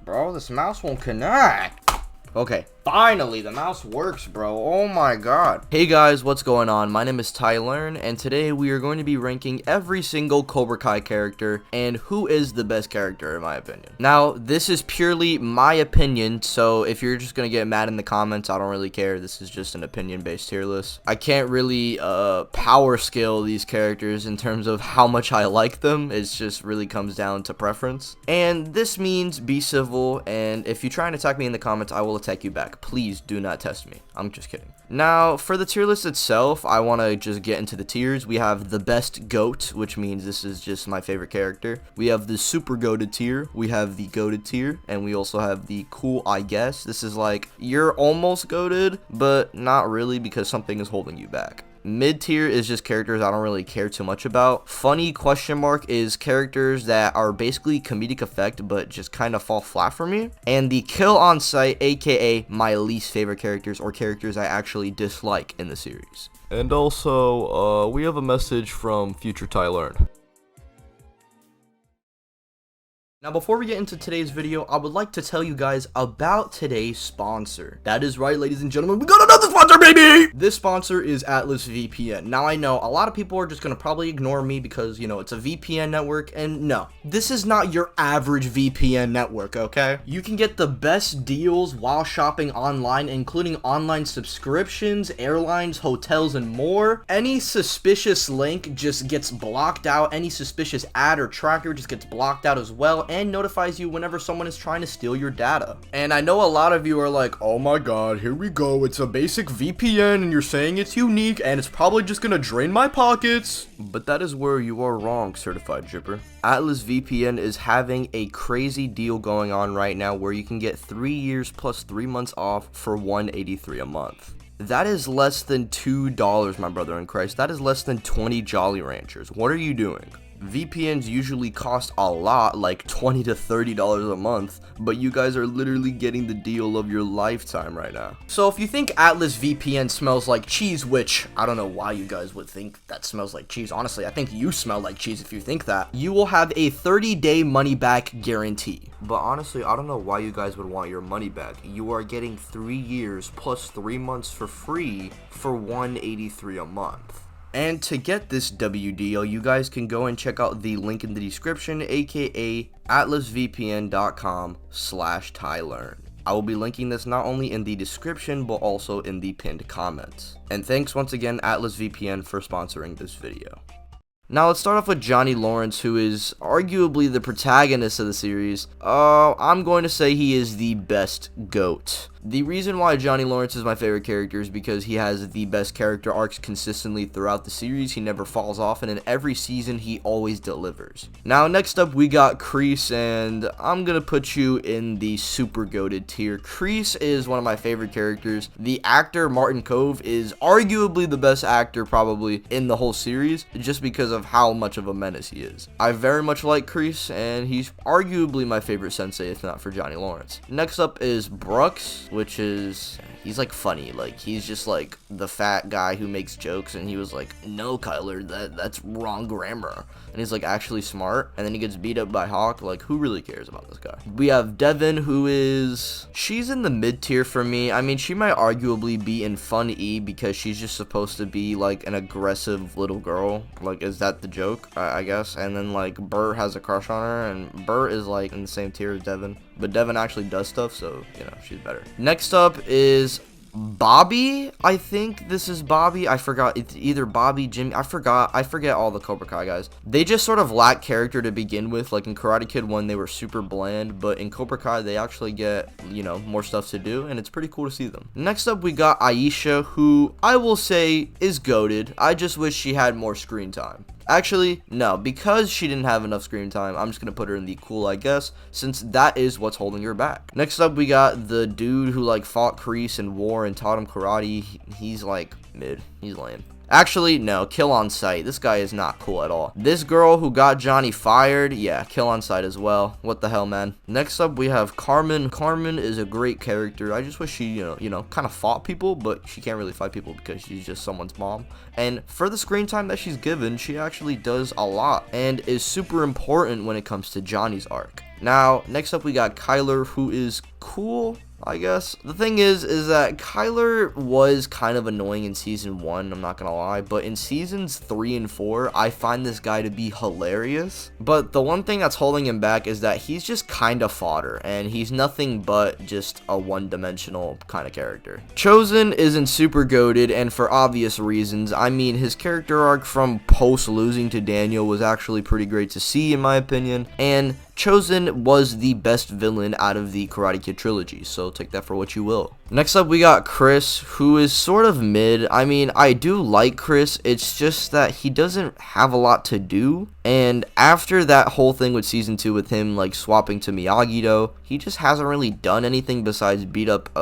bro. This mouse won't connect. Okay, finally, the mouse works, bro. Oh my god. Hey guys, what's going on? My name is Tyler, and today we are going to be ranking every single Cobra Kai character and who is the best character in my opinion. Now, this is purely my opinion, so if you're just gonna get mad in the comments, I don't really care. This is just an opinion-based tier list. I can't really power scale these characters in terms of how much I like them. It just really comes down to preference. And this means be civil, and if you try and attack me in the comments, I will attack you back. Please do not test me. I'm just kidding. Now, for the tier list itself, I want to just get into the tiers. We have the best GOAT, which means this is just my favorite character. We have the super goated tier. We have the goated tier, and we also have the cool, I guess. This is like, you're almost goated, but not really because something is holding you back. Mid tier is just characters I don't really care too much about. Funny question mark is characters that are basically comedic effect but just kind of fall flat for me. And the kill on sight, aka my least favorite characters or characters I actually dislike in the series. And also, we have a message from future Tyler. Now, before we get into today's video, I would like to tell you guys about today's sponsor. That is right, ladies and gentlemen, we got another sponsor, baby! This sponsor is atlasVPN. Now, I know a lot of people are just going to probably ignore me because, you know, it's a VPN network, and no, this is not your average VPN network, okay? You can get the best deals while shopping online, including online subscriptions, airlines, hotels, and more. Any suspicious link just gets blocked out. Any suspicious ad or tracker just gets blocked out as well, and notifies you whenever someone is trying to steal your data. And I know a lot of you are like, oh my god, here we go, it's a basic VPN and you're saying it's unique and it's probably just gonna drain my pockets. But that is where you are wrong, certified jipper. atlasVPN is having a crazy deal going on right now where you can get 3 years plus 3 months off for $183 a month. That is less than $2, my brother in Christ. That is less than 20 Jolly Ranchers. What are you doing? VPNs usually cost a lot, like $20 to $30 a month, but you guys are literally getting the deal of your lifetime right now. So if you think atlasVPN smells like cheese, which I don't know why you guys would think that smells like cheese. Honestly, I think you smell like cheese if you think that. You will have a 30-day money-back guarantee. But honestly, I don't know why you guys would want your money back. You are getting 3 years plus 3 months for free for $183 a month. And to get this W deal, you guys can go and check out the link in the description, aka atlasVPN.com/TyLearn. I will be linking this not only in the description, but also in the pinned comments. And thanks once again, atlasVPN, for sponsoring this video. Now let's start off with Johnny Lawrence, who is arguably the protagonist of the series. I'm going to say he is the best GOAT. The reason why Johnny Lawrence is my favorite character is because he has the best character arcs consistently throughout the series. He never falls off, and in every season, he always delivers. Now, next up, we got Kreese, and I'm gonna put you in the super goated tier. Kreese is one of my favorite characters. The actor, Martin Kove, is arguably the best actor probably in the whole series, just because of how much of a menace he is. I very much like Kreese, and he's arguably my favorite sensei, if not for Johnny Lawrence. Next up is Brooks, which is, he's like funny, like he's just like the fat guy who makes jokes, and he was like, no Kyler, that's wrong grammar, and he's like actually smart, and then he gets beat up by Hawk. Like, who really cares about this guy? We have Devin, who is, she's in the mid tier for me. I mean, she might arguably be in Fun E because she's just supposed to be like an aggressive little girl. Like, is that the joke? I guess. And then like Bert has a crush on her, and Bert is like in the same tier as Devin, but Devin actually does stuff, so you know, she's better. Next up is Bobby. I think this is Bobby. I forgot. It's either Bobby, Jimmy. I forget all the Cobra Kai guys. They just sort of lack character to begin with. Like in Karate Kid 1, they were super bland, but in Cobra Kai, they actually get, you know, more stuff to do, and it's pretty cool to see them. Next up, we got Aisha, who I will say is goated. I just wish she had more screen time. Actually, no, because she didn't have enough screen time, I'm just going to put her in the cool, I guess, since that is what's holding her back. Next up, we got the dude who, like, fought Kreese in war and taught him karate. He's, like, mid. He's lame. Actually, no, kill on sight. This guy is not cool at all. This girl who got Johnny fired, yeah, kill on sight as well. What the hell, man? Next up, we have Carmen. Carmen is a great character. I just wish she, you know, kind of fought people, but she can't really fight people because she's just someone's mom. And for the screen time that she's given, she actually does a lot and is super important when it comes to Johnny's arc. Now, next up we got Kyler, who is cool, I guess. The thing is that Kyler was kind of annoying in season 1, I'm not gonna lie, but in seasons 3 and 4, I find this guy to be hilarious. But the one thing that's holding him back is that he's just kind of fodder, and he's nothing but just a one-dimensional kind of character. Chosen isn't super goated, and for obvious reasons. I mean, his character arc from post losing to Daniel was actually pretty great to see, in my opinion, and Chosen was the best villain out of the Karate Kid trilogy, so take that for what you will. Next up we got Chris, who is sort of mid. I mean, I do like Chris, it's just that he doesn't have a lot to do, and after that whole thing with season 2 with him like swapping to Miyagi-Do, he just hasn't really done anything besides beat up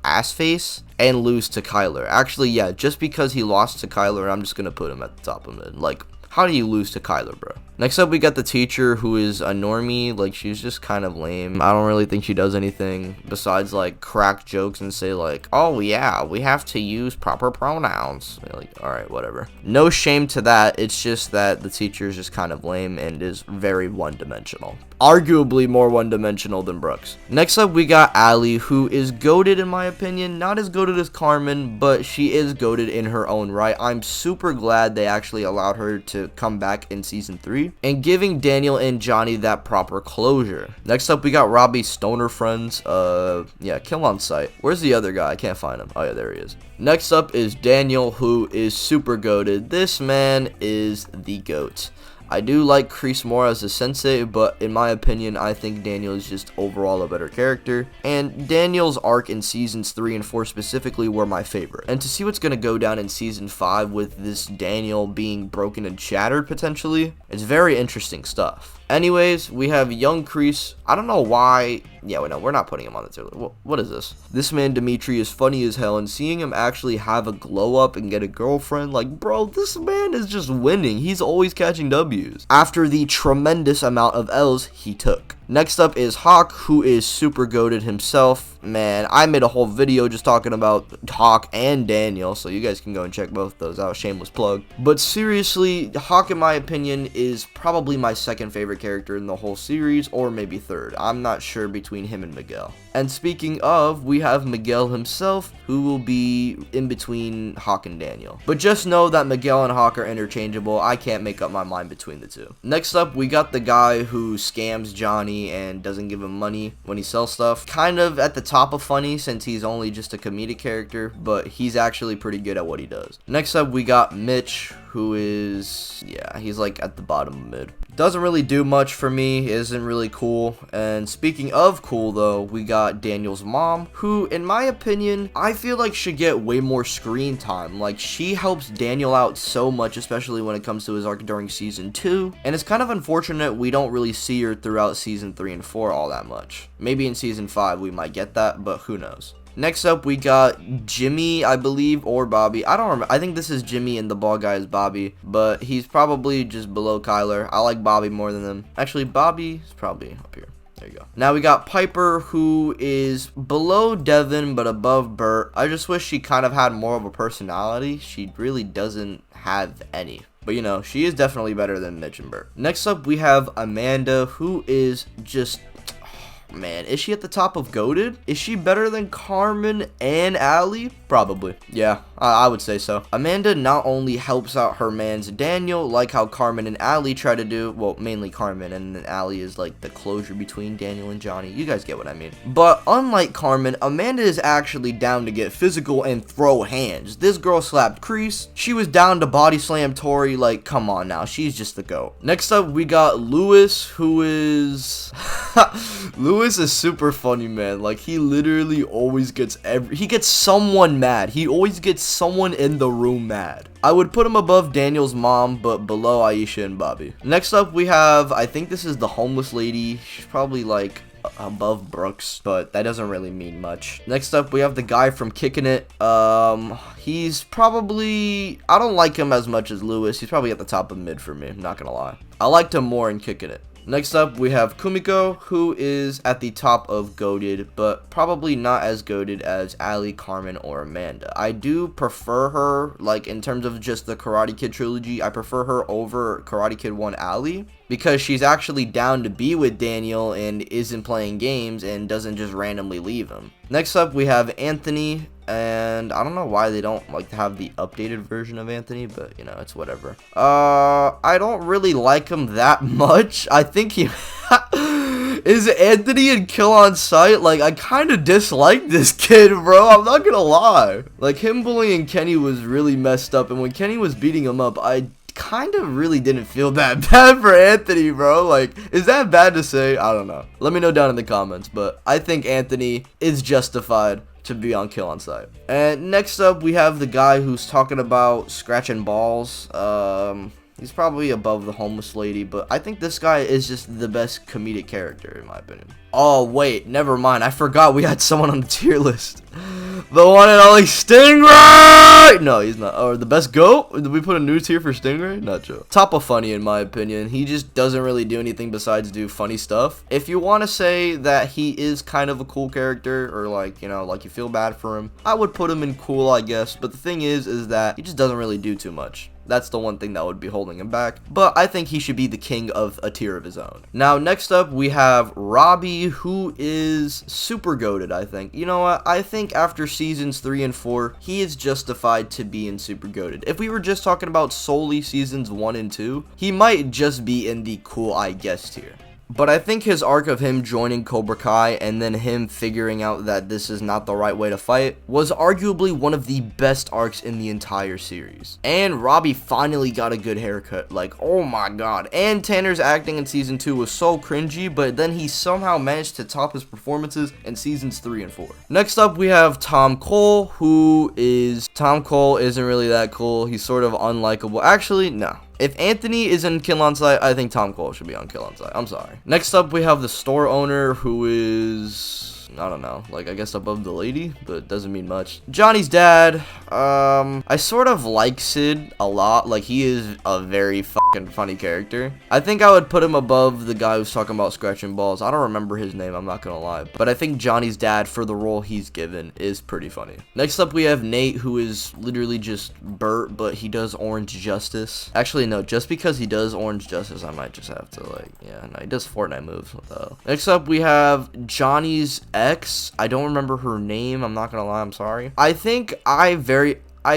Assface and lose to Kyler. Actually, yeah, just because he lost to Kyler, I'm just gonna put him at the top of mid. Like, how do you lose to Kyler, bro? Next up, we got the teacher, who is a normie. Like, she's just kind of lame. I don't really think she does anything besides, like, crack jokes and say, like, oh, yeah, we have to use proper pronouns. Like, alright, whatever. No shame to that. It's just that the teacher is just kind of lame and is very one-dimensional. Arguably more one-dimensional than Brooks. Next up, we got Allie, who is goated, in my opinion. Not as goated as Carmen, but she is goated in her own right. I'm super glad they actually allowed her to come back in season 3. And giving Daniel and Johnny that proper closure. Next up, we got Robbie's stoner friends. Yeah, kill on sight. Where's the other guy? I can't find him. Oh, yeah, there he is. Next up is Daniel, who is super goated. This man is the GOAT. I do like Kreese more as a sensei, but in my opinion, I think Daniel is just overall a better character. And Daniel's arc in seasons 3 and 4 specifically were my favorite. And to see what's going to go down in season 5 with this Daniel being broken and shattered potentially, it's very interesting stuff. Anyways, we have young Kreese. I don't know why. Yeah, wait, no, we're not putting him on the tier. What is this? This man, Dimitri, is funny as hell, and seeing him actually have a glow up and get a girlfriend, like, bro, this man is just winning. He's always catching W's after the tremendous amount of L's he took. Next up is Hawk, who is super goated himself. Man, I made a whole video just talking about Hawk and Daniel, so you guys can go and check both those out. Shameless plug. But seriously, Hawk, in my opinion, is probably my second favorite character in the whole series, or maybe third. I'm not sure between him and Miguel. And speaking of, we have Miguel himself, who will be in between Hawk and Daniel. But just know that Miguel and Hawk are interchangeable. I can't make up my mind between the two. Next up, we got the guy who scams Johnny and doesn't give him money when he sells stuff. Kind of at the top of funny since he's only just a comedic character, but he's actually pretty good at what he does. Next up, we got Mitch, who is, yeah, he's like at the bottom of mid. Doesn't really do much for me, isn't really cool. And speaking of cool though, we got Daniel's mom, who in my opinion, I feel like should get way more screen time. Like, she helps Daniel out so much, especially when it comes to his arc during season 2. And it's kind of unfortunate we don't really see her throughout season 3 and 4 all that much. Maybe in season 5 we might get that, but who knows. Next up, we got Jimmy, I believe, or Bobby. I don't remember. I think this is Jimmy and the bald guy is Bobby, but he's probably just below Kyler. I like Bobby more than them. Actually, Bobby is probably up here. There you go. Now we got Piper, who is below Devin, but above Bert. I just wish she kind of had more of a personality. She really doesn't have any. But, you know, she is definitely better than Mitch and Bert. Next up, we have Amanda, who is just... Man, is she at the top of goated? Is she better than Carmen and Allie? Probably. Yeah, I would say so. Amanda not only helps out her mans Daniel, like how Carmen and Allie try to do, well, mainly Carmen, and then Allie is like the closure between Daniel and Johnny. You guys get what I mean. But unlike Carmen, Amanda is actually down to get physical and throw hands. This girl slapped Kreese. She was down to body slam Tori. Like, come on now. She's just the GOAT. Next up, we got Lewis, who is... Lewis is super funny, man. Like, he literally always gets he gets someone mad. He always gets someone in the room mad. I would put him above Daniel's mom, but below Aisha and Bobby. Next up, we have, I think this is the homeless lady. She's probably like above Brooks, but that doesn't really mean much. Next up, we have the guy from Kicking It. He's probably, I don't like him as much as Lewis. He's probably at the top of mid for me, I'm not gonna lie. I liked him more in Kicking It. Next up, we have Kumiko, who is at the top of goated, but probably not as goated as Ali, Carmen, or Amanda. I do prefer her, like, in terms of just the Karate Kid trilogy, I prefer her over Karate Kid 1 Ali, because she's actually down to be with Daniel and isn't playing games and doesn't just randomly leave him. Next up, we have Anthony, and I don't know why they don't like to have the updated version of Anthony, but you know, it's whatever. I don't really like him that much. I think he is Anthony in Kill on Sight. Like, I kind of dislike this kid, bro. I'm not gonna lie. Like, him bullying Kenny was really messed up, and when Kenny was beating him up, I kind of really didn't feel that bad for Anthony, bro. Like, is that bad to say? I don't know. Let me know down in the comments, but I think Anthony is justified to be on Kill on Sight. And next up, we have the guy who's talking about scratching balls. He's probably above the homeless lady, but I think this guy is just the best comedic character, in my opinion. Oh, wait, never mind. I forgot we had someone on the tier list. The one and only Stingray! No, he's not. Or the best goat? Did we put a new tier for Stingray? Not true. Top of funny, in my opinion. He just doesn't really do anything besides do funny stuff. If you want to say that he is kind of a cool character, or like, you know, like you feel bad for him, I would put him in cool, I guess. But the thing is that he just doesn't really do too much. That's the one thing that would be holding him back. But I think he should be the king of a tier of his own. Now, next up, we have Robbie, who is super goated, I think. You know what? I think after seasons 3 and 4, he is justified to be in super goated. If we were just talking about solely seasons 1 and 2, he might just be in the cool, I guess, tier. But I think his arc of him joining Cobra Kai and then him figuring out that this is not the right way to fight was arguably one of the best arcs in the entire series. And Robbie finally got a good haircut. Like, oh my god. And Tanner's acting in season 2 was so cringy, but then he somehow managed to top his performances in seasons 3 and 4. Next up, we have Tom Cole, Tom Cole isn't really that cool. He's sort of unlikable. Actually, no. If Anthony is in Kill on Sight, I think Tom Cole should be on Kill on Sight. I'm sorry. Next up, we have the store owner, who is, I don't know, like, I guess above the lady, but doesn't mean much. Johnny's dad, I sort of like Sid a lot. Like, he is a very fucking funny character. I think I would put him above the guy who's talking about scratching balls. I don't remember his name, I'm not gonna lie. But I think Johnny's dad, for the role he's given, is pretty funny. Next up, we have Nate, who is literally just Bert, but he does Orange Justice. Actually, no, just because he does Orange Justice, I might just have to, like, yeah, no, he does Fortnite moves. Next up, we have Johnny's ex. I don't remember her name, I'm not gonna lie, I'm sorry. I think I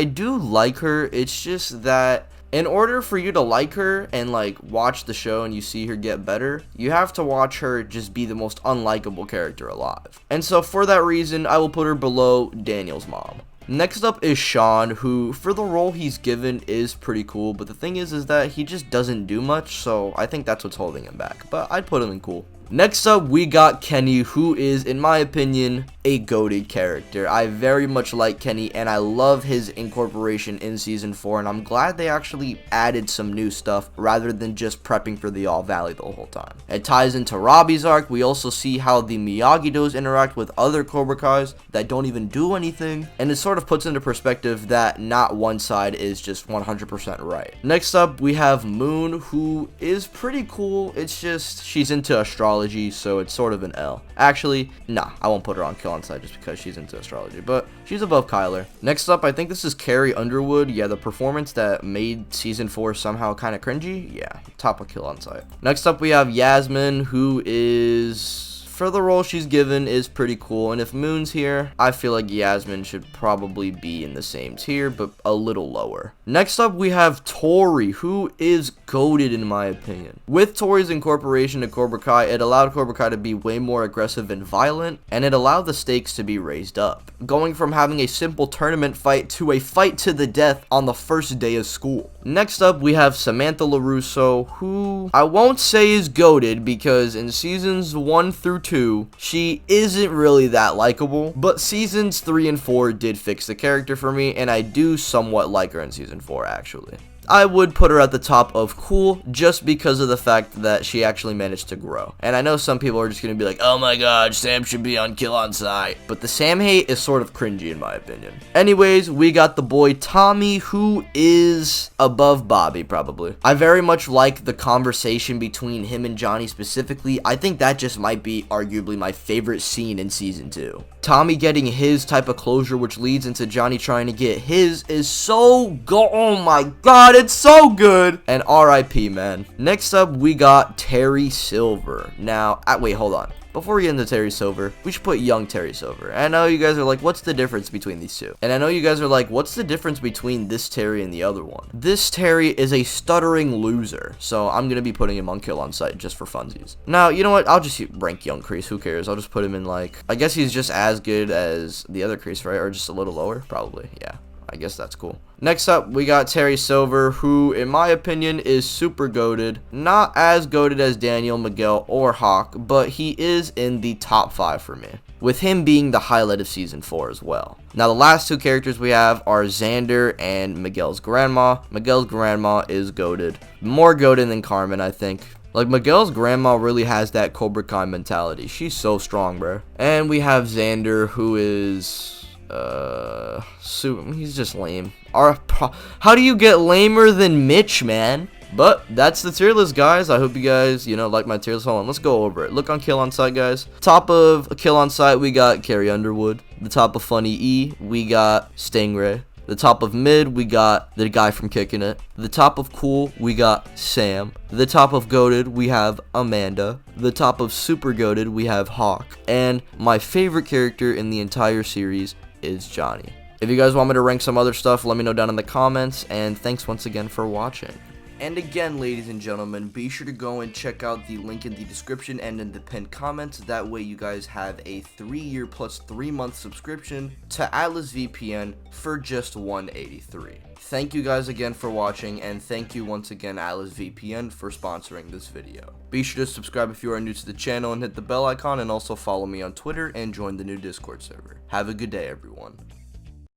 do like her. It's just that in order for you to like her and like watch the show and you see her get better, you have to watch her just be the most unlikable character alive. And so for that reason, I will put her below Daniel's mom. Next up is Sean, who for the role he's given is pretty cool, but the thing is that he just doesn't do much, so I think that's what's holding him back, but I'd put him in cool. Next up, we got Kenny, who is, in my opinion, a goated character. I very much like Kenny, and I love his incorporation in Season 4, and I'm glad they actually added some new stuff rather than just prepping for the All Valley the whole time. It ties into Robbie's arc. We also see how the Miyagi-Dos interact with other Cobra Kais that don't even do anything, and it sort of puts into perspective that not one side is just 100% right. Next up, we have Moon, who is pretty cool. It's just she's into astrology, so it's sort of an L. Actually, nah, I won't put her on Kill on Sight just because she's into astrology, but she's above Kyler. Next up, I think this is Carrie Underwood. Yeah, the performance that made Season 4 somehow kind of cringy. Yeah, top of Kill on Sight. Next up, we have Yasmin, who is, for the role she's given, is pretty cool. And if Moon's here, I feel like Yasmin should probably be in the same tier, but a little lower. Next up, we have Tori, who is goated in my opinion. With Tori's incorporation to Cobra Kai, it allowed Cobra Kai to be way more aggressive and violent, and it allowed the stakes to be raised up, going from having a simple tournament fight to a fight to the death on the first day of school. Next up, we have Samantha LaRusso, who I won't say is goated because in seasons 1 through 2, she isn't really that likable, but seasons 3 and 4 did fix the character for me, and I do somewhat like her in season 4, actually. I would put her at the top of cool just because of the fact that she actually managed to grow. And I know some people are just going to be like, oh my god, Sam should be on Kill on Sight. But the Sam hate is sort of cringy in my opinion. Anyways, we got the boy Tommy, who is above Bobby probably. I very much like the conversation between him and Johnny specifically. I think that just might be arguably my favorite scene in season 2. Tommy getting his type of closure, which leads into Johnny trying to get his, is so good. Oh my god, it's so good. And RIP, man. Next up, we got Terry Silver. Now, wait, hold on. Before we get into Terry Silver, we should put young Terry Silver. And I know you guys are like, what's the difference between these two? And I know you guys are like, what's the difference between this Terry and the other one? This Terry is a stuttering loser, so I'm gonna be putting him on Kill on Sight just for funsies. Now, you know what? I'll just rank young Kreese. Who cares? I'll just put him in like, I guess he's just as good as the other Kreese, right? Or just a little lower? Probably, yeah. I guess that's cool. Next up, we got Terry Silver, who, in my opinion, is super goated. Not as goated as Daniel, Miguel, or Hawk, but he is in the top 5 for me, with him being the highlight of Season 4 as well. Now, the last two characters we have are Xander and Miguel's grandma. Miguel's grandma is goated. More goated than Carmen, I think. Like, Miguel's grandma really has that Cobra Kai mentality. She's so strong, bro. And we have Xander, who is... he's just lame. How do you get lamer than Mitch, man? But that's the tier list, guys. I hope you guys, like my tier list. Hold on, let's go over it. Look on Kill on Sight, guys. Top of Kill on Sight, we got Carrie Underwood. The top of Funny E, we got Stingray. The top of Mid, we got the guy from Kicking It. The top of Cool, we got Sam. The top of Goated, we have Amanda. The top of Super Goated, we have Hawk. And my favorite character in the entire series is Johnny. If you guys want me to rank some other stuff, let me know down in the comments, and thanks once again for watching. And again, ladies and gentlemen, be sure to go and check out the link in the description and in the pinned comments. That way you guys have a 3-year plus 3-month subscription to atlasVPN for just $183. Thank you guys again for watching, and thank you once again atlasVPN for sponsoring this video. Be sure to subscribe if you are new to the channel and hit the bell icon, and also follow me on Twitter and join the new Discord server. Have a good day, everyone.